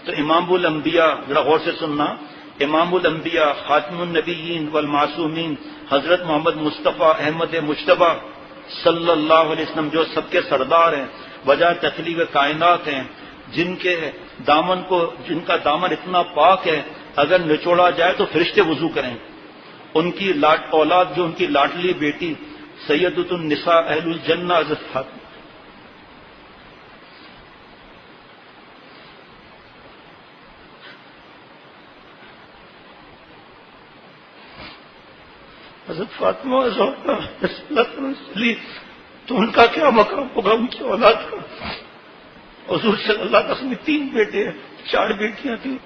تو امام الانبیاء، ذرا غور سے سننا، امام الانبیاء خاتم النبیین والمعصومین حضرت محمد مصطفیٰ احمد مجتبیٰ صلی اللہ علیہ وسلم جو سب کے سردار ہیں، وجہ تخلیق کائنات ہیں، جن کا دامن اتنا پاک ہے اگر نچوڑا جائے تو فرشتے وضو کریں. ان کی اولاد جو ان کی لاڈلی بیٹی سیدۃ النساء اہل الجنہ حضرت فاطمہ تو ان کا کیا مقام ہوگا، ان کی اولاد کا. حضور صلی اللہ علیہ وسلم 3 بیٹے ہیں، 4 بیٹیاں تھیں،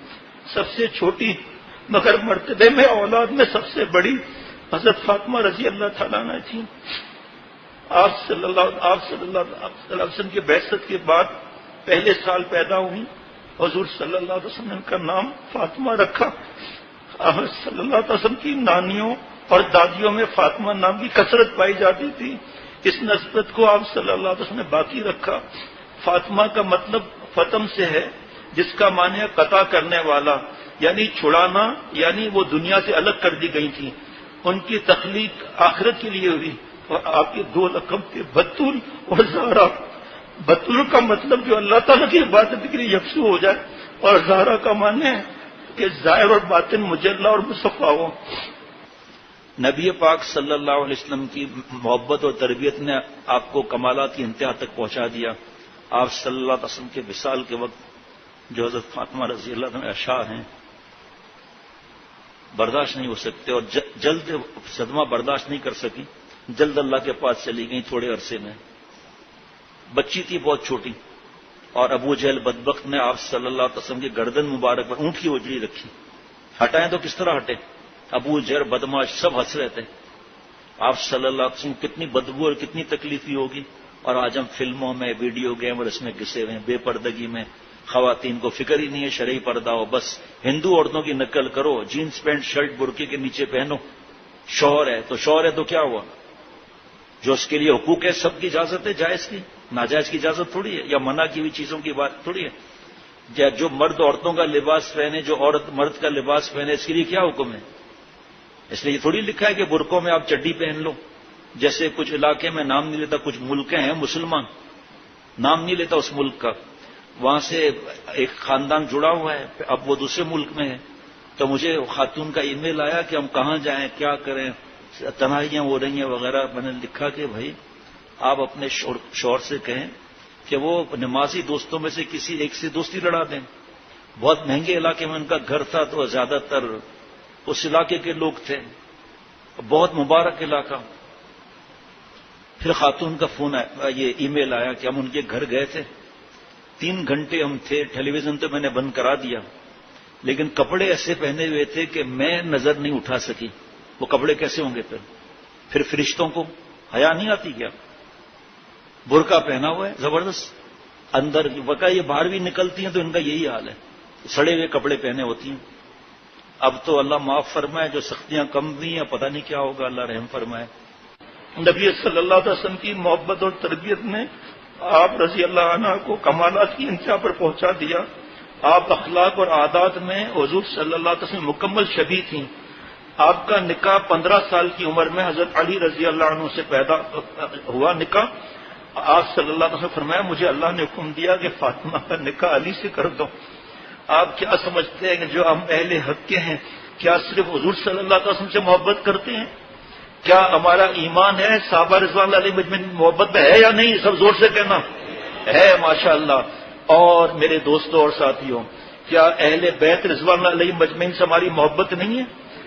سب سے چھوٹی مگر مرتبے میں اولاد میں سب سے بڑی حضرت فاطمہ رضی اللہ تعالیٰ عنہ تھیں. آپ صلی اللہ علیہ وسلم کی بعثت کے بعد پہلے سال پیدا ہوئی. حضور صلی اللہ علیہ وسلم نے ان کا نام فاطمہ رکھا. آپ صلی اللہ علیہ وسلم کی نانیوں اور دادیوں میں فاطمہ نام کی کثرت پائی جاتی تھی. اس نسبت کو آپ صلی اللہ علیہ وسلم نے باقی رکھا. فاطمہ کا مطلب فتم سے ہے، جس کا معنی ہے قطع کرنے والا، یعنی چھڑانا، یعنی وہ دنیا سے الگ کر دی گئی تھی. ان کی تخلیق آخرت کے لیے ہوئی. اور آپ کے 2 لقب تھے، بطول اور زہرا. بطول کا مطلب جو اللہ تعالیٰ کی عبادت کے لیے یکسو ہو جائے، اور زہرا کا معنی ہے کہ ظاہر اور باطن مجلہ اور مصفا ہو. نبی پاک صلی اللہ علیہ وسلم کی محبت اور تربیت نے آپ کو کمالات کی انتہا تک پہنچا دیا. آپ صلی اللہ علیہ وسلم کے وصال کے وقت جو حضرت فاطمہ رضی اللہ عنہ اشعار ہیں برداشت نہیں ہو سکتے، اور جلد صدمہ برداشت نہیں کر سکی. جلد اللہ کے پاس چلی گئی تھوڑے عرصے میں. بچی تھی بہت چھوٹی، اور ابو جہل بدبخت نے آپ صلی اللہ علیہ وسلم کی گردن مبارک پر اونٹ کی اجڑی رکھی. ہٹائیں تو کس طرح ہٹے؟ ابو جہل بدماش سب ہنس رہے تھے. آپ صلی اللہ علیہ وسلم کتنی بدبو اور کتنی تکلیفی ہوگی. اور آج ہم فلموں میں، ویڈیو گیم اور اس میں گھسے ہوئے ہیں، بے پردگی میں. خواتین کو فکر ہی نہیں ہے شرعی پردہ ہو، بس ہندو عورتوں کی نقل کرو، جینس پینٹ شرٹ برقعے کے نیچے پہنو. شوہر ہے تو کیا ہوا؟ جو اس کے لیے حقوق ہے سب کی اجازت ہے، جائز کی، ناجائز کی اجازت تھوڑی ہے، یا منع کی ہوئی چیزوں کی بات تھوڑی ہے. جو مرد عورتوں کا لباس پہنے، جو عورت مرد کا لباس پہنے، اس کے لیے کیا حکم ہے؟ اس لیے یہ تھوڑی لکھا ہے کہ برقعوں میں آپ چڈی پہن لو. جیسے کچھ علاقے میں نام نہیں لیتا، کچھ ملک ہیں مسلمان، نام نہیں لیتا اس ملک کا، وہاں سے ایک خاندان جڑا ہوا ہے، اب وہ دوسرے ملک میں ہے. تو مجھے خاتون کا ای میل آیا کہ ہم کہاں جائیں، کیا کریں، تنہائیاں ہو رہی ہیں وغیرہ. میں نے لکھا کہ بھائی آپ اپنے شوہر سے کہیں کہ وہ نمازی دوستوں میں سے کسی ایک سے دوستی لڑا دیں. بہت مہنگے علاقے میں ان کا گھر تھا، تو زیادہ تر اس علاقے کے لوگ تھے، بہت مبارک علاقہ. پھر خاتون کا فون آیا، یہ ای میل آیا کہ ہم ان کے گھر گئے تھے، 3 گھنٹے ہم تھے. ٹیلی ویژن تو میں نے بند کرا دیا، لیکن کپڑے ایسے پہنے ہوئے تھے کہ میں نظر نہیں اٹھا سکی. وہ کپڑے کیسے ہوں گے؟ پھر فرشتوں کو حیا نہیں آتی کیا؟ برقع پہنا ہوا ہے زبردست اندر کی وقع، یہ باہر بھی نکلتی ہیں تو ان کا یہی حال ہے، سڑے ہوئے کپڑے پہنے ہوتی ہیں. اب تو اللہ معاف فرمائے، جو سختیاں کم ہوئی ہیں پتہ نہیں کیا ہوگا، اللہ رحم فرمائے. نبی صلی اللہ علیہ وسلم کی محبت اور تربیت نے آپ رضی اللہ عنہ کو کمالات کی انتہا پر پہنچا دیا. آپ اخلاق اور عادات میں حضور صلی اللہ علیہ وسلم مکمل شبیہ تھیں. آپ کا نکاح 15 سال کی عمر میں حضرت علی رضی اللہ عنہ سے پیدا ہوا نکاح. آپ صلی اللہ علیہ وسلم فرمایا مجھے اللہ نے حکم دیا کہ فاطمہ کا نکاح علی سے کر دو. آپ کیا سمجھتے ہیں کہ جو ہم اہل حق کے ہیں کیا صرف حضور صلی اللہ علیہ وسلم سے محبت کرتے ہیں؟ کیا ہمارا ایمان ہے صحابہ رضوان اللہ علیہ مجمعین محبت میں ہے یا نہیں؟ سب زور سے کہنا ہے ماشاءاللہ. اور میرے دوستوں اور ساتھیوں، کیا اہل بیت رضوان اللہ علیہ مجمعین سے ہماری محبت نہیں ہے؟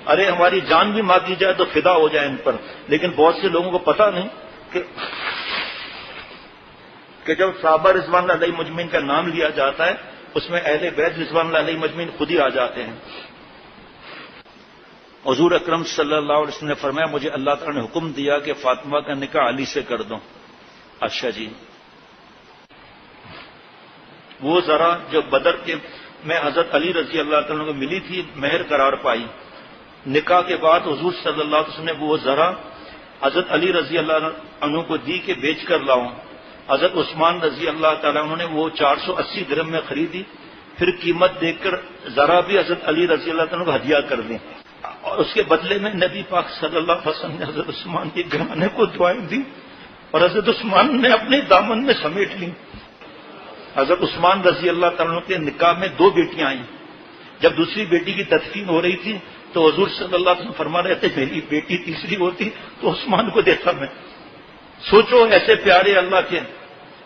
ارے ہماری جان بھی مانگی جائے تو فدا ہو جائے ان پر. لیکن بہت سے لوگوں کو پتہ نہیں کہ جب صحابہ رضوان اللہ علیہ مجمعین کا نام لیا جاتا ہے اس میں اہل بیت رضوان اللہ علیہ مجمعین خود ہی آ جاتے ہیں. حضور اکرم صلی اللہ علیہ وسلم نے فرمایا مجھے اللہ تعالی نے حکم دیا کہ فاطمہ کا نکاح علی سے کر دو. اچھا جی، وہ ذرا جو بدر کے میں حضرت علی رضی اللہ تعالیٰ کو ملی تھی، مہر قرار پائی. نکاح کے بعد حضور صلی اللہ علیہ وسلم نے وہ ذرا حضرت علی رضی اللہ عنہ کو دی کہ بیچ کر لاؤں. حضرت عثمان رضی اللہ تعالیٰ عنہ نے وہ 480 درہم میں خریدی. پھر قیمت دے کر ذرا بھی حضرت علی رضی اللہ عنہ کو ہدیہ کر دیں، اور اس کے بدلے میں نبی پاک صلی اللہ علیہ وسلم نے حضرت عثمان کے گھرانے کو دعائیں دی اور حضرت عثمان نے اپنے دامن میں سمیٹ لی۔ حضرت عثمان رضی اللہ تعالیٰ کے نکاح میں 2 بیٹیاں آئیں۔ جب دوسری بیٹی کی تدفین ہو رہی تھی تو حضور صلی اللہ علیہ وسلم فرما رہے تھے میری بیٹی تیسری ہوتی تو عثمان کو دیتا میں۔ سوچو ایسے پیارے اللہ کے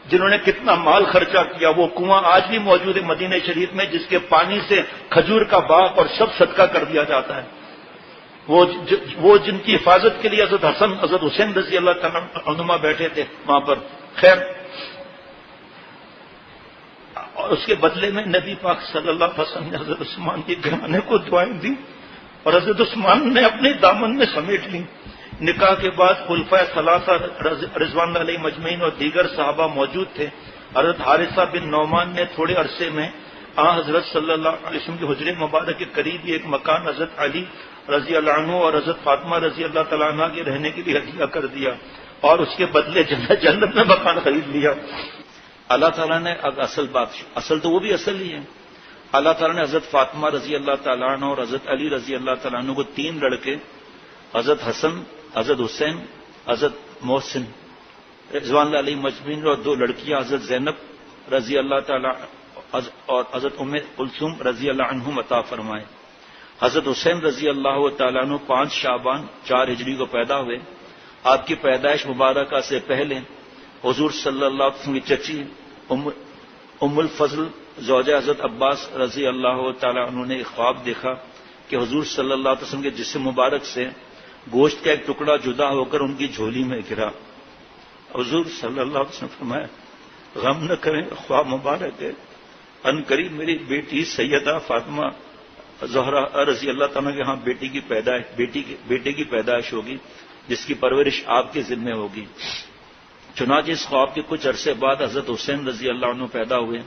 جنہوں نے کتنا مال خرچہ کیا، وہ کنواں آج بھی موجود ہے مدینہ شریف میں جس کے پانی سے کھجور کا باغ اور سب صدقہ کر دیا جاتا ہے، وہ جن کی حفاظت کے لیے حضرت حسن حضرت حسین رضی اللہ تعالیٰ عنہما بیٹھے تھے وہاں پر۔ خیر، اور اس کے بدلے میں نبی پاک صلی اللہ علیہ وسلم نے حضرت عثمان کے گھرانے کو دعائیں دی اور حضرت عثمان نے اپنے دامن میں سمیٹ لی۔ نکاح کے بعد خلفائے ثلاثہ رضوان علیہ مجمعین اور دیگر صحابہ موجود تھے۔ حضرت حارثہ بن نعمان نے تھوڑے عرصے میں حضرت صلی اللہ علیہ وسلم کے حجرے مبارک کے قریب ایک مکان حضرت علی رضی اللہ عنہ اور حضرت فاطمہ رضی اللہ تعالیٰ عنہ کے رہنے کے لیے ہدیہ کر دیا اور اس کے بدلے جنت میں مکان خرید لیا۔ اللہ تعالیٰ نے اصل تو وہ بھی اصل ہی ہے، اللہ تعالیٰ نے حضرت فاطمہ رضی اللہ تعالیٰ عنہ اور حضرت علی رضی اللہ تعالیٰ عنہ کو 3 لڑکے، حضرت حسن، حضرت حسین، حضرت محسن رضوان اللہ علیہ مجمعین، اور 2 لڑکیاں حضرت زینب رضی اللہ تعالیٰ اور حضرت ام کلثوم رضی اللہ عنہم عطا فرمائے۔ حضرت حسین رضی اللہ تعالیٰ عنہ 5 شعبان 4 ہجری کو پیدا ہوئے۔ آپ کی پیدائش مبارکہ سے پہلے حضور صلی اللہ علیہ وسلم کی چچی ام الفضل زوجہ حضرت عباس رضی اللہ تعالیٰ عنہ نے ایک خواب دیکھا کہ حضور صلی اللہ علیہ وسلم کے جسم مبارک سے گوشت کا ایک ٹکڑا جدا ہو کر ان کی جھولی میں گرا۔ حضور صلی اللہ علیہ وسلم فرمایا غم نہ کریں، خواب مبارک ہے، ان قریب میری بیٹی سیدہ فاطمہ زہرا رضی اللہ تعالیٰ کے ہاں بیٹے کی پیدائش ہوگی جس کی پرورش آپ کے ذمہ ہوگی۔ چنانچہ اس خواب کے کچھ عرصے بعد حضرت حسین رضی اللہ عنہ پیدا ہوئے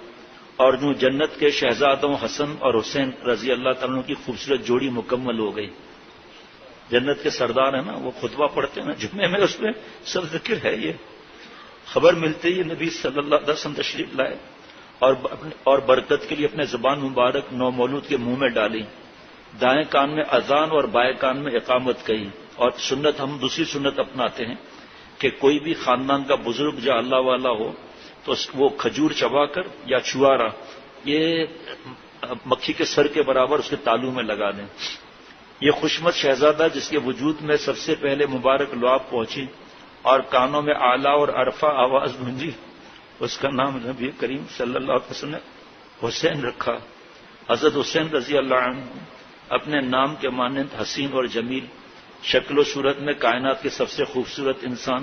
اور جو جنت کے شہزادوں حسن اور حسین رضی اللہ تعالیٰ کی خوبصورت جوڑی مکمل ہو گئی۔ جنت کے سردار ہیں نا، وہ خطبہ پڑھتے ہیں نا جمعے میں، اس میں سب ذکر ہے۔ یہ خبر ملتے ہی نبی صلی اللہ علیہ وسلم تشریف لائے اور برکت کے لیے اپنے زبان مبارک نومولود کے منہ میں ڈالی، دائیں کان میں اذان اور بائیں کان میں اقامت کہی۔ اور سنت، ہم دوسری سنت اپناتے ہیں کہ کوئی بھی خاندان کا بزرگ جو اللہ والا ہو تو وہ کھجور چبا کر یا چھوارا یہ مکھی کے سر کے برابر اس کے تالو میں لگا دیں۔ یہ خوشمت شہزادہ جس کے وجود میں سب سے پہلے مبارک لعاب پہنچی اور کانوں میں اعلیٰ اور عرفہ آواز گونجی، اس کا نام نبی کریم صلی اللہ علیہ وسلم نے حسین رکھا۔ حضرت حسین رضی اللہ عنہ اپنے نام کے مانند حسین اور جمیل، شکل و صورت میں کائنات کے سب سے خوبصورت انسان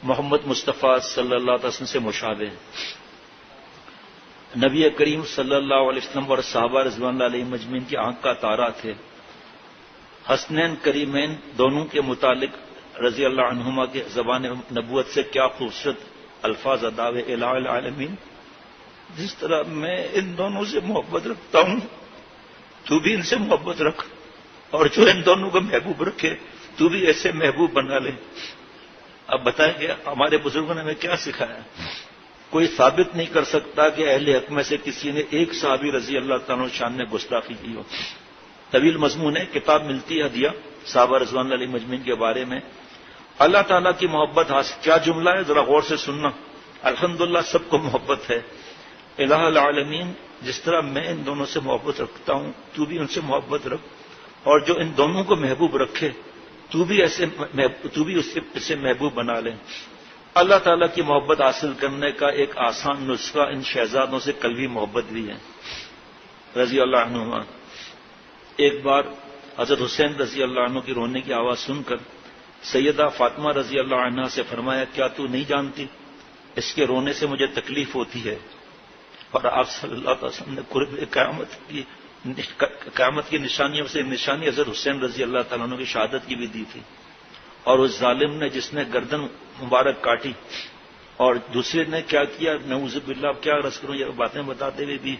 محمد مصطفیٰ صلی اللہ علیہ وسلم سے مشابہ ہیں۔ نبی کریم صلی اللہ علیہ وسلم اور صحابہ رضوان اللہ علیہ مجمعین کی آنکھ کا تارا تھے۔ حسنین کریمین دونوں کے متعلق رضی اللہ عنہما کے زبان نبوت سے کیا خوبصورت الفاظ ادا ہوئے، الہ العالمین جس طرح میں ان دونوں سے محبت رکھتا ہوں تو بھی ان سے محبت رکھ، اور جو ان دونوں کو محبوب رکھے تو بھی ایسے محبوب بنا لے۔ اب بتائیں کہ ہمارے بزرگوں نے ہمیں کیا سکھایا؟ کوئی ثابت نہیں کر سکتا کہ اہل حق میں سے کسی نے ایک صحابی رضی اللہ تعالیٰ شان نے گستاخی کی ہو۔ طویل مضمون ہے، کتاب ملتی ہے ہدیہ صحابہ رضوان اللہ علیہ مجمعین کے بارے میں۔ اللہ تعالیٰ کی محبت حاصل، کیا جملہ ہے ذرا غور سے سننا۔ الحمدللہ سب کو محبت ہے۔ الہ العالمین جس طرح میں ان دونوں سے محبت رکھتا ہوں تو بھی ان سے محبت رکھ، اور جو ان دونوں کو محبوب رکھے تو بھی اسے محبوب بنا لے۔ اللہ تعالیٰ کی محبت حاصل کرنے کا ایک آسان نسخہ ان شہزادوں سے قلبی محبت بھی ہے رضی اللہ عنہما۔ ایک بار حضرت حسین رضی اللہ عنہ کی رونے کی آواز سن کر سیدہ فاطمہ رضی اللہ عنہا سے فرمایا کیا تو نہیں جانتی اس کے رونے سے مجھے تکلیف ہوتی ہے؟ اور آپ صلی اللہ علیہ وسلم نے قرب قیامت کی نشانیوں سے نشانی حضرت حسین رضی اللہ تعالیٰ عنہ کی شہادت کی بھی دی تھی، اور اس ظالم نے جس نے گردن مبارک کاٹی اور دوسرے نے کیا کیا، نعوذ باللہ اب کیا عرض کروں، یہ باتیں بتاتے ہوئے بھی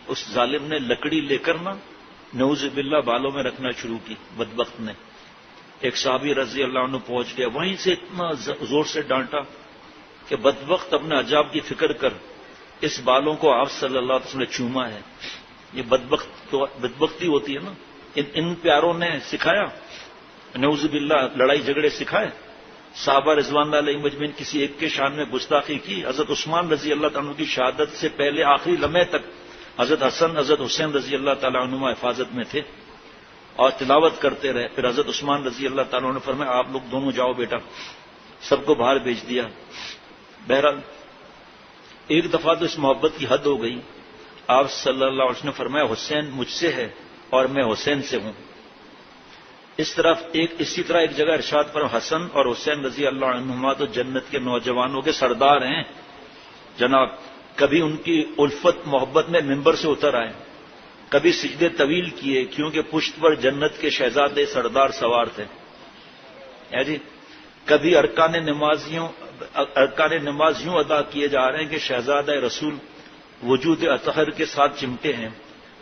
اس ظالم نے لکڑی لے کر نعوذ باللہ بالوں میں رکھنا شروع کی۔ بدبخت نے ایک صحابی رضی اللہ عنہ پہنچ گیا، وہیں سے اتنا زور سے ڈانٹا کہ بدبخت اپنے عجاب کی فکر کر اس بالوں کو آپ صلی اللہ علیہ وسلم نے چوما ہے. یہ بدبختی ہوتی ہے نا. ان پیاروں نے سکھایا، نعوذ باللہ لڑائی جھگڑے سکھائے. صحابہ رضوان اللہ علیہ مجمعین کسی ایک کے شان میں گستاخی کی. حضرت عثمان رضی اللہ تعالیٰ عنہ کی شہادت سے پہلے آخری لمحے تک حضرت حسن حضرت حسین رضی اللہ تعالیٰ عنہما حفاظت میں تھے اور تلاوت کرتے رہے. پھر حضرت عثمان رضی اللہ تعالیٰ عنہ نے فرمایا آپ لوگ دونوں جاؤ بیٹا، سب کو باہر بھیج دیا. بہرحال ایک دفعہ تو اس محبت کی حد ہو گئی. آپ صلی اللہ علیہ وسلم نے فرمایا حسین مجھ سے ہے اور میں حسین سے ہوں. اسی طرح ایک جگہ ارشاد پر حسن اور حسین رضی اللہ عنہما تو جنت کے نوجوانوں کے سردار ہیں جناب. کبھی ان کی الفت محبت میں ممبر سے اتر آئے، کبھی سجدے طویل کیے کیونکہ پشت پر جنت کے شہزادے سردار سوار تھے. جی کبھی ارکان نماز یوں ادا کیے جا رہے ہیں کہ شہزادہ رسول وجود اطہر کے ساتھ چمٹے ہیں.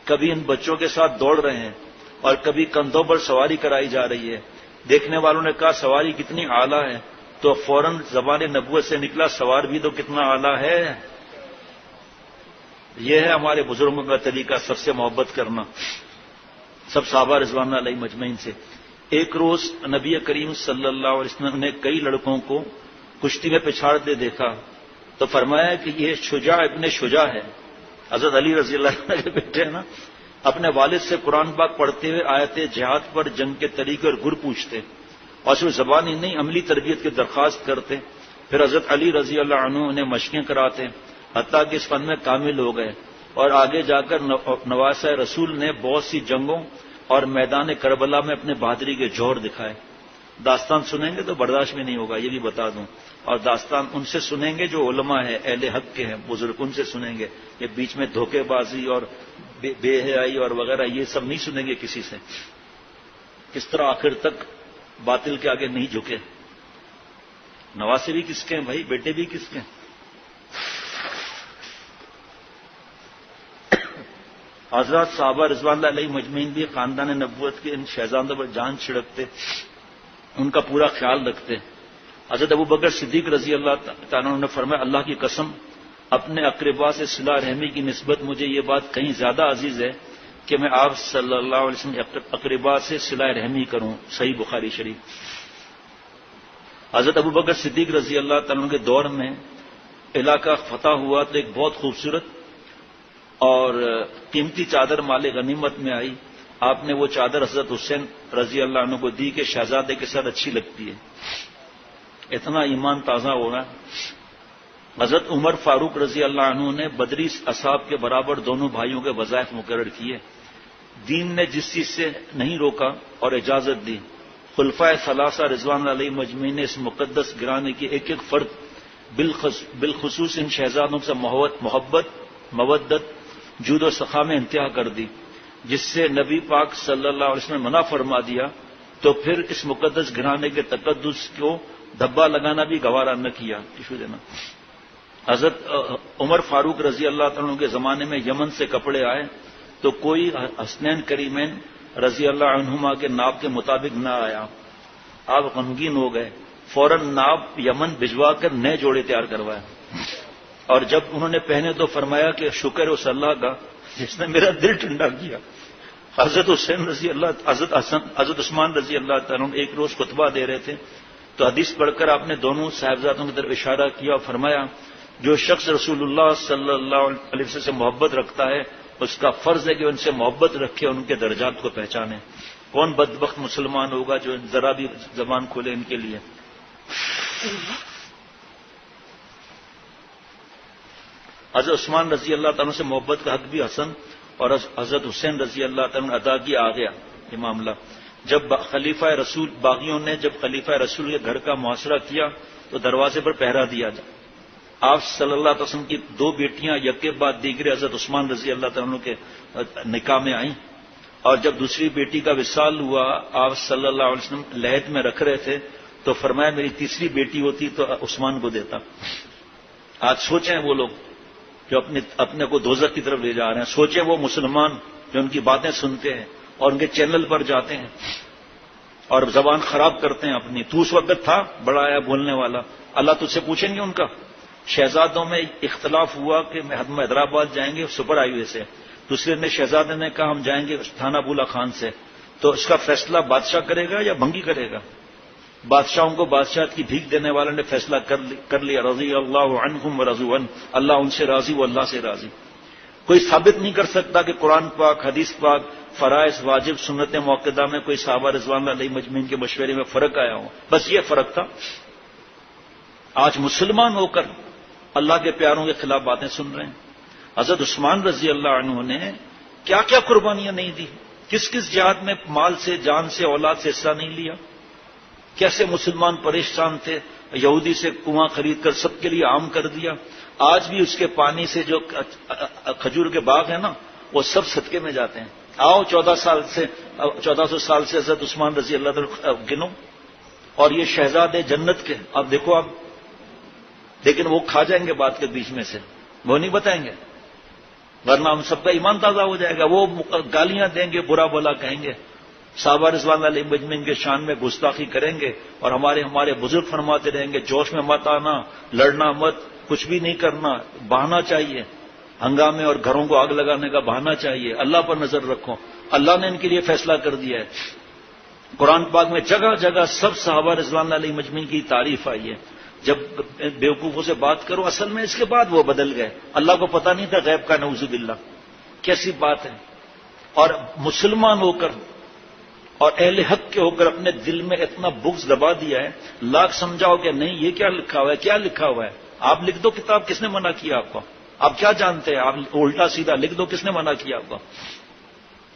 کبھی ان بچوں کے ساتھ دوڑ رہے ہیں اور کبھی کندھوں پر سواری کرائی جا رہی ہے. دیکھنے والوں نے کہا سواری کتنی اعلیٰ ہے تو فوراً زبان نبوت سے نکلا سوار بھی تو کتنا اعلیٰ ہے. یہ ہے ہمارے بزرگوں کا طریقہ، سب سے محبت کرنا، سب صحابہ رضوان علیہ مجمعین سے. ایک روز نبی کریم صلی اللہ علیہ وسلم نے کئی لڑکوں کو کشتی میں پچھاڑتے دیکھا تو فرمایا کہ یہ شجاع ابن شجاع ہے. حضرت علی رضی اللہ عنہ کے بیٹے ہیں نا، اپنے والد سے قرآن پاک پڑھتے ہوئے آیت جہاد پر جنگ کے طریقے اور گر پوچھتے اور صرف زبانی نہیں عملی تربیت کی درخواست کرتے. پھر حضرت علی رضی اللہ عنہ انہیں مشقیں کراتے حتیٰ کہ اس فن میں کامل ہو گئے اور آگے جا کر نواسہ رسول نے بہت سی جنگوں اور میدان کربلا میں اپنے بہادری کے جوہر دکھائے. داستان سنیں گے تو برداشت میں نہیں ہوگا، یہ بھی بتا دوں. اور داستان ان سے سنیں گے جو علماء ہیں، اہل حق کے ہیں، بزرگ، ان سے سنیں گے. یہ بیچ میں دھوکے بازی اور بے حیائی اور وغیرہ یہ سب نہیں سنیں گے کسی سے. کس طرح آخر تک باطل کے آگے نہیں جھکے. نواسے بھی کس کے ہیں بھائی، بیٹے بھی کس کے ہیں. حضرات صحابہ رضوان اللہ علیہ مجمعین بھی خاندان نبوت کے ان شہزادوں پر جان چھڑکتے، ان کا پورا خیال رکھتے. حضرت ابو بکر صدیق رضی اللہ تعالیٰ عنہ نے فرمایا اللہ کی قسم اپنے اقربا سے صلہ رحمی کی نسبت مجھے یہ بات کہیں زیادہ عزیز ہے کہ میں آپ صلی اللہ علیہ وسلم اقربا سے صلہ رحمی کروں. صحیح بخاری شریف. حضرت ابو بکر صدیق رضی اللہ تعالیٰ عنہ کے دور میں علاقہ فتح ہوا تو ایک بہت خوبصورت اور قیمتی چادر مال غنیمت میں آئی. آپ نے وہ چادر حضرت حسین رضی اللہ عنہ کو دی کہ شہزادے کے ساتھ اچھی لگتی ہے. اتنا ایمان تازہ ہو رہا ہے. حضرت عمر فاروق رضی اللہ عنہ نے بدری اصحاب کے برابر دونوں بھائیوں کے وظائف مقرر کیے. دین نے جس چیز سے نہیں روکا اور اجازت دی، خلفائے ثلاثہ رضوان علیہ مجمعین نے اس مقدس گرانے کی ایک ایک فرد بالخصوص ان شہزادوں سے محبت، مودت، جود و سخا میں انتہا کر دی. جس سے نبی پاک صلی اللہ علیہ وسلم نے منع فرما دیا تو پھر اس مقدس گھرانے کے تقدس کو دھبا لگانا بھی گوارا نہ کیا. حضرت عمر فاروق رضی اللہ تعالیٰ کے زمانے میں یمن سے کپڑے آئے تو کوئی حسنین کریمین رضی اللہ عنہما کے ناپ کے مطابق نہ آیا. آپ غمگین ہو گئے، فوراً ناپ یمن بھجوا کر نئے جوڑے تیار کروائے اور جب انہوں نے پہنے تو فرمایا کہ شکر اس اللہ کا جس نے میرا دل ٹھنڈا کیا. حضرت حضرت عثمان رضی اللہ تعالیٰ ایک روز خطبہ دے رہے تھے تو حدیث پڑھ کر آپ نے دونوں صاحبزادوں کی طرف اشارہ کیا اور فرمایا جو شخص رسول اللہ صلی اللہ علیہ وسلم سے محبت رکھتا ہے اس کا فرض ہے کہ ان سے محبت رکھے اور ان کے درجات کو پہچانے. کون بدبخت مسلمان ہوگا جو ذرا بھی زبان کھولے ان کے لیے. حضرت عثمان رضی اللہ تعالیٰ سے محبت کا حق بھی حسن اور حضرت حسین رضی اللہ تعالیٰ نے ادا کیا. آ گیا یہ معاملہ جب خلیفہ رسول باغیوں نے جب خلیفہ رسول کے گھر کا محاصرہ کیا تو دروازے پر پہرا دیا. آپ صلی اللہ علیہ وسلم کی دو بیٹیاں یک کے بعد دیگرے حضرت عثمان رضی اللہ تعالیٰ کے نکاح میں آئیں اور جب دوسری بیٹی کا وصال ہوا آپ صلی اللہ علیہ وسلم لحد میں رکھ رہے تھے تو فرمایا میری تیسری بیٹی ہوتی تو عثمان کو دیتا. آج سوچیں وہ لوگ جو اپنے کو دوزخ کی طرف لے جا رہے ہیں، سوچیں وہ مسلمان جو ان کی باتیں سنتے ہیں اور ان کے چینل پر جاتے ہیں اور زبان خراب کرتے ہیں اپنی. تو اس وقت تھا بڑا آیا بولنے والا، اللہ تجھ سے پوچھیں گے ان کا. شہزادوں میں اختلاف ہوا کہ ہم حیدرآباد جائیں گے سپر ہائی وے سے، دوسرے نے شہزادے نے کہا ہم جائیں گے تھانہ بولا خان سے، تو اس کا فیصلہ بادشاہ کرے گا یا بھنگی کرے گا؟ بادشاہوں کو بادشاہت کی بھیک دینے والے نے فیصلہ کر لیا، رضی اللہ عنہم ورضوا عنہ، اللہ ان سے راضی، وہ اللہ سے راضی۔ کوئی ثابت نہیں کر سکتا کہ قرآن پاک، حدیث پاک، فرائض، واجب، سنت موقدہ میں کوئی صحابہ رضوان اللہ علیہ مجمعین کے مشورے میں فرق آیا ہو، بس یہ فرق تھا۔ آج مسلمان ہو کر اللہ کے پیاروں کے خلاف باتیں سن رہے ہیں۔ حضرت عثمان رضی اللہ عنہ نے کیا کیا قربانیاں نہیں دی، کس کس جہاد میں مال سے، جان سے، اولاد سے حصہ نہیں لیا، کیسے مسلمان پریشان تھے، یہودی سے کنواں خرید کر سب کے لیے عام کر دیا۔ آج بھی اس کے پانی سے جو کھجور کے باغ ہیں نا، وہ سب صدقے میں جاتے ہیں۔ آؤ 1400 سال سے حضرت عثمان رضی اللہ عنہ گنو، اور یہ شہزادے جنت کے، اب دیکھو اب، لیکن وہ کھا جائیں گے بات کے بیچ میں سے، وہ نہیں بتائیں گے، ورنہ ہم سب کا ایمان تازہ ہو جائے گا۔ وہ گالیاں دیں گے، برا بلا کہیں گے، صحابہ رضوان اللہ علیہ مجمعین کے شان میں گستاخی کریں گے، اور ہمارے بزرگ فرماتے رہیں گے جوش میں مت آنا، لڑنا مت، کچھ بھی نہیں کرنا، بہانا چاہیے، ہنگامے اور گھروں کو آگ لگانے کا بہانا چاہیے، اللہ پر نظر رکھو، اللہ نے ان کے لیے فیصلہ کر دیا ہے۔ قرآن پاک میں جگہ جگہ سب صحابہ رضوان اللہ علیہ مجمعین کی تعریف آئی ہے۔ جب بیوقوفوں سے بات کرو، اصل میں اس کے بعد وہ بدل گئے، اللہ کو پتہ نہیں تھا غیب کا، نعوذ باللہ، کیسی بات ہے۔ اور مسلمان ہو کر اور اہل حق کے ہو کر اپنے دل میں اتنا بغض دبا دیا ہے، لاکھ سمجھاؤ کہ نہیں یہ کیا لکھا ہوا ہے، کیا لکھا ہوا ہے، آپ لکھ دو کتاب، کس نے منع کیا آپ کو؟ آپ کیا جانتے ہیں؟ آپ الٹا سیدھا لکھ دو، کس نے منع کیا آپ کو؟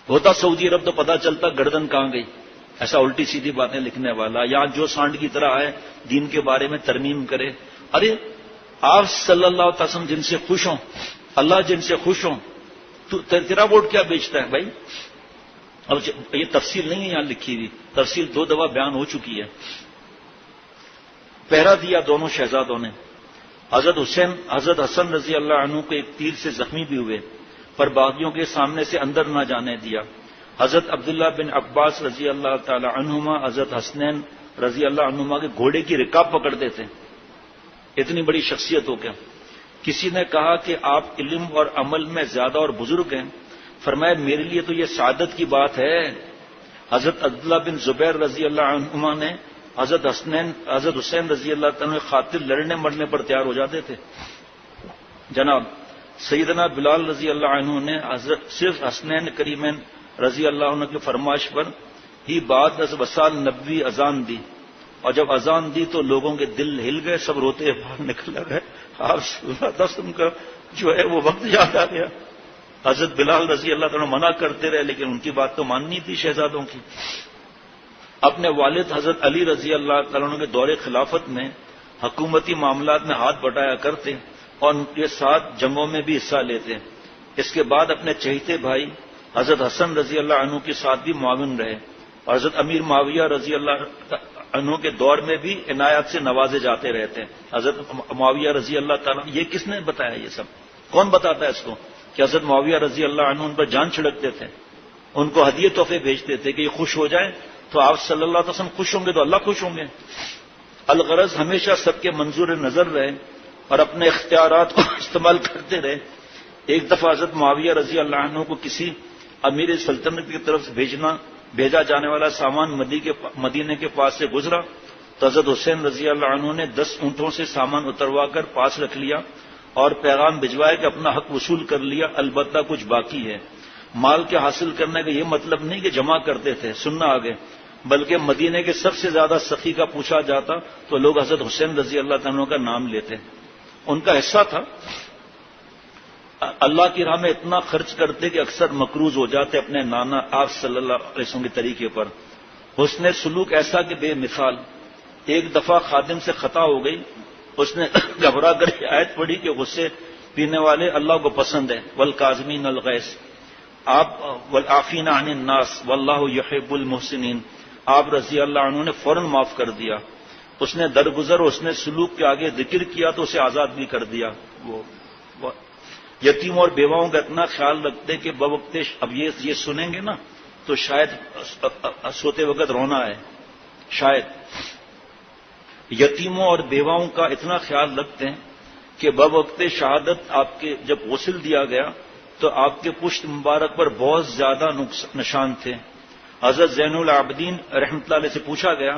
ہوتا سعودی عرب تو پتہ چلتا گردن کہاں گئی، ایسا الٹی سیدھی باتیں لکھنے والا، یا جو سانڈ کی طرح ہے دین کے بارے میں ترمیم کرے۔ ارے آپ صلی اللہ علیہ وسلم جن سے خوش ہوں، اللہ جن سے خوش ہوں، تو تیرا ووٹ کیا بیچتا ہے بھائی؟ اب یہ تفصیل نہیں ہے یہاں لکھی ہوئی، تفصیل 2 دفعہ بیان ہو چکی ہے۔ پہرا دیا دونوں شہزادوں نے۔ حضرت حسن رضی اللہ عنہ کو ایک تیر سے زخمی بھی ہوئے، پر باغیوں کے سامنے سے اندر نہ جانے دیا۔ حضرت عبداللہ بن عباس رضی اللہ تعالی عنہما حضرت حسنین رضی اللہ عنہما کے گھوڑے کی رکاب پکڑتے تھے، اتنی بڑی شخصیت ہو کیا۔ کسی نے کہا کہ آپ علم اور عمل میں زیادہ اور بزرگ ہیں، فرمایا میرے لیے تو یہ سعادت کی بات ہے۔ حضرت عبداللہ بن زبیر رضی اللہ عنہما نے حضرت حسین رضی اللہ تعالیٰ خاطر لڑنے مرنے پر تیار ہو جاتے تھے۔ جناب سیدنا بلال رضی اللہ عنہ نے صرف حسنین کریمین رضی اللہ عنہ کی فرمائش پر ہی بعد از وصال نبوی اذان دی، اور جب اذان دی تو لوگوں کے دل ہل گئے، سب روتے باہر نکل گئے۔ آپ صلی اللہ علیہ وسلم کا جو ہے وہ وقت یاد آ گیا۔ حضرت بلال رضی اللہ تعالیٰ منع کرتے رہے، لیکن ان کی بات تو ماننی تھی شہزادوں کی۔ اپنے والد حضرت علی رضی اللہ تعالیٰ عنہ کے دور خلافت میں حکومتی معاملات میں ہاتھ بٹایا کرتے، اور ان کے ساتھ جنگوں میں بھی حصہ لیتے۔ اس کے بعد اپنے چہیتے بھائی حضرت حسن رضی اللہ عنہ کے ساتھ بھی معاون رہے، اور حضرت امیر معاویہ رضی اللہ عنہ کے دور میں بھی عنایات سے نوازے جاتے رہتے۔ حضرت معاویہ رضی اللہ تعالیٰ، یہ کس نے بتایا؟ یہ سب کون بتاتا ہے اس کو؟ کہ حضرت معاویہ رضی اللہ عنہ ان پر جان چھڑکتے تھے، ان کو ہدیے تحفے بھیجتے تھے کہ یہ خوش ہو جائیں تو آپ صلی اللہ علیہ وسلم خوش ہوں گے تو اللہ خوش ہوں گے۔ الغرض ہمیشہ سب کے منظور نظر رہے اور اپنے اختیارات کو استعمال کرتے رہے۔ ایک دفعہ حضرت معاویہ رضی اللہ عنہ کو کسی امیر سلطنت کی طرف سے بھیجا جانے والا سامان مدینے کے پاس سے گزرا تو حضرت حسین رضی اللہ عنہ نے 10 اونٹوں سے سامان اتروا کر پاس رکھ لیا اور پیغام بھجوایا کہ اپنا حق وصول کر لیا، البتہ کچھ باقی ہے۔ مال کے حاصل کرنے کا یہ مطلب نہیں کہ جمع کرتے تھے، سننا آگے، بلکہ مدینے کے سب سے زیادہ سخی کا پوچھا جاتا تو لوگ حضرت حسین رضی اللہ عنہ کا نام لیتے۔ ان کا حصہ تھا اللہ کی راہ میں اتنا خرچ کرتے کہ اکثر مقروض ہو جاتے اپنے نانا آپ صلی اللہ علیہ وسلم کے طریقے پر۔ حسن سلوک ایسا کہ بے مثال۔ ایک دفعہ خادم سے خطا ہو گئی، اس نے گھبرا کر آیت پڑھی کہ غصے پینے والے اللہ کو پسند ہے، والکاظمین الغیظ، آپ والعافین عن الناس واللہ یحب المحسنین۔ آپ رضی اللہ عنہ نے فوراً معاف کر دیا۔ اس نے درگزر اس نے سلوک کے آگے ذکر کیا تو اسے آزاد بھی کر دیا۔ وہ یتیم اور بیواؤں کا اتنا خیال رکھتے کہ بوقت اب یہ سنیں گے نا تو شاید سوتے وقت رونا ہے، شاید۔ یتیموں اور بیواؤں کا اتنا خیال رکھتے ہیں کہ بوقت شہادت آپ کے جب غسل دیا گیا تو آپ کے پشت مبارک پر بہت زیادہ نشان تھے. حضرت زین العابدین رحمۃ اللہ علیہ سے پوچھا گیا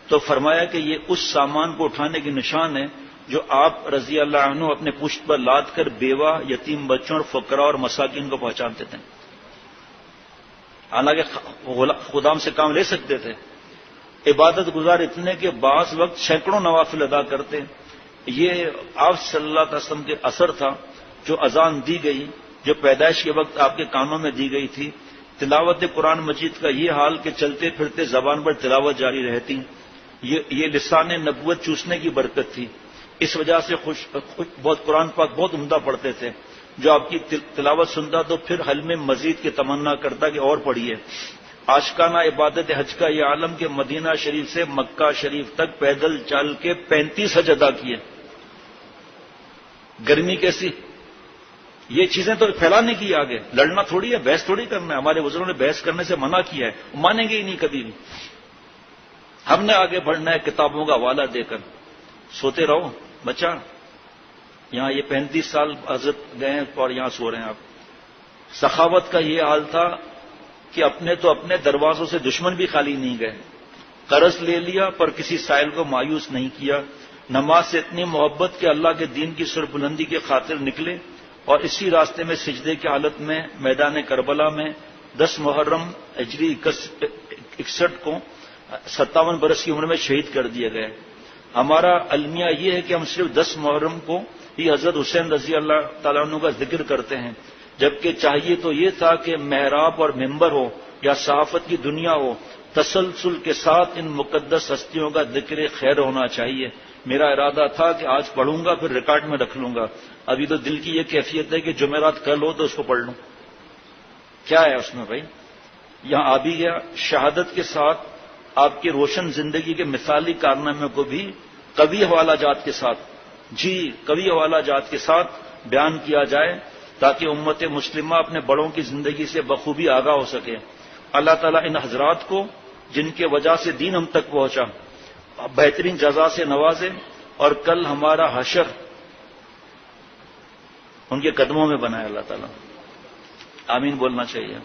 تو فرمایا کہ یہ اس سامان کو اٹھانے کے نشان ہے جو آپ رضی اللہ عنہ اپنے پشت پر لاد کر بیوہ، یتیم بچوں اور فقراء اور مساکین کو پہنچانتے تھے. حالانکہ خدام سے کام لے سکتے تھے. عبادت گزار اتنے کہ بعض وقت سینکڑوں نوافل ادا کرتے. یہ آپ صلی اللہ علیہ وسلم کے اثر تھا. جو اذان دی گئی، جو پیدائش کے وقت آپ کے کانوں میں دی گئی تھی، تلاوت قرآن مجید کا یہ حال کہ چلتے پھرتے زبان پر تلاوت جاری رہتی، یہ لسان نبوت چوسنے کی برکت تھی. اس وجہ سے بہت قرآن پاک بہت عمدہ پڑھتے تھے. جو آپ کی تلاوت سنتا تو پھر حل میں مزید کی تمنا کرتا کہ اور پڑھیے. عاشقانہ عبادت حج کا یہ عالم کہ مدینہ شریف سے مکہ شریف تک پیدل چل کے 35 حج ادا کیے. گرمی کیسی، یہ چیزیں تو پھیلانے کی آگے، لڑنا تھوڑی ہے، بحث تھوڑی کرنا ہے. ہمارے بزرگوں نے بحث کرنے سے منع کیا ہے، مانیں گے ہی نہیں کبھی بھی. ہم نے آگے بڑھنا ہے کتابوں کا حوالہ دے کر. سوتے رہو بچہ، یہاں یہ 35 سال حضرت گئے ہیں اور یہاں سو رہے ہیں آپ. سخاوت کا یہ حال تھا کہ اپنے تو اپنے دروازوں سے دشمن بھی خالی نہیں گئے. قرض لے لیا پر کسی سائل کو مایوس نہیں کیا. نماز سے اتنی محبت کہ اللہ کے دین کی سر بلندی کی خاطر نکلے اور اسی راستے میں سجدے کی حالت میں میدان کربلا میں 10 محرم ہجری 61 کو 57 برس کی عمر میں شہید کر دیے گئے. ہمارا المیہ یہ ہے کہ ہم صرف 10 محرم کو ہی حضرت حسین رضی اللہ تعالیٰ عنہ کا ذکر کرتے ہیں، جبکہ چاہیے تو یہ تھا کہ محراب اور ممبر ہو یا صحافت کی دنیا ہو، تسلسل کے ساتھ ان مقدس ہستیوں کا ذکر خیر ہونا چاہیے. میرا ارادہ تھا کہ آج پڑھوں گا پھر ریکارڈ میں رکھ لوں گا. ابھی تو دل کی یہ کیفیت ہے کہ جمعرات کل ہو تو اس کو پڑھ لوں. کیا ہے اس میں بھائی؟ یہاں آ بھی گیا. شہادت کے ساتھ آپ کی روشن زندگی کے مثالی کارنامے کو بھی قوی حوالہ جات کے ساتھ، قوی حوالہ جات کے ساتھ بیان کیا جائے تاکہ امت مسلمہ اپنے بڑوں کی زندگی سے بخوبی آگاہ ہو سکے. اللہ تعالیٰ ان حضرات کو جن کے وجہ سے دین ہم تک پہنچا بہترین جزا سے نوازے اور کل ہمارا حشر ان کے قدموں میں بنائے. اللہ تعالیٰ آمین بولنا چاہیے.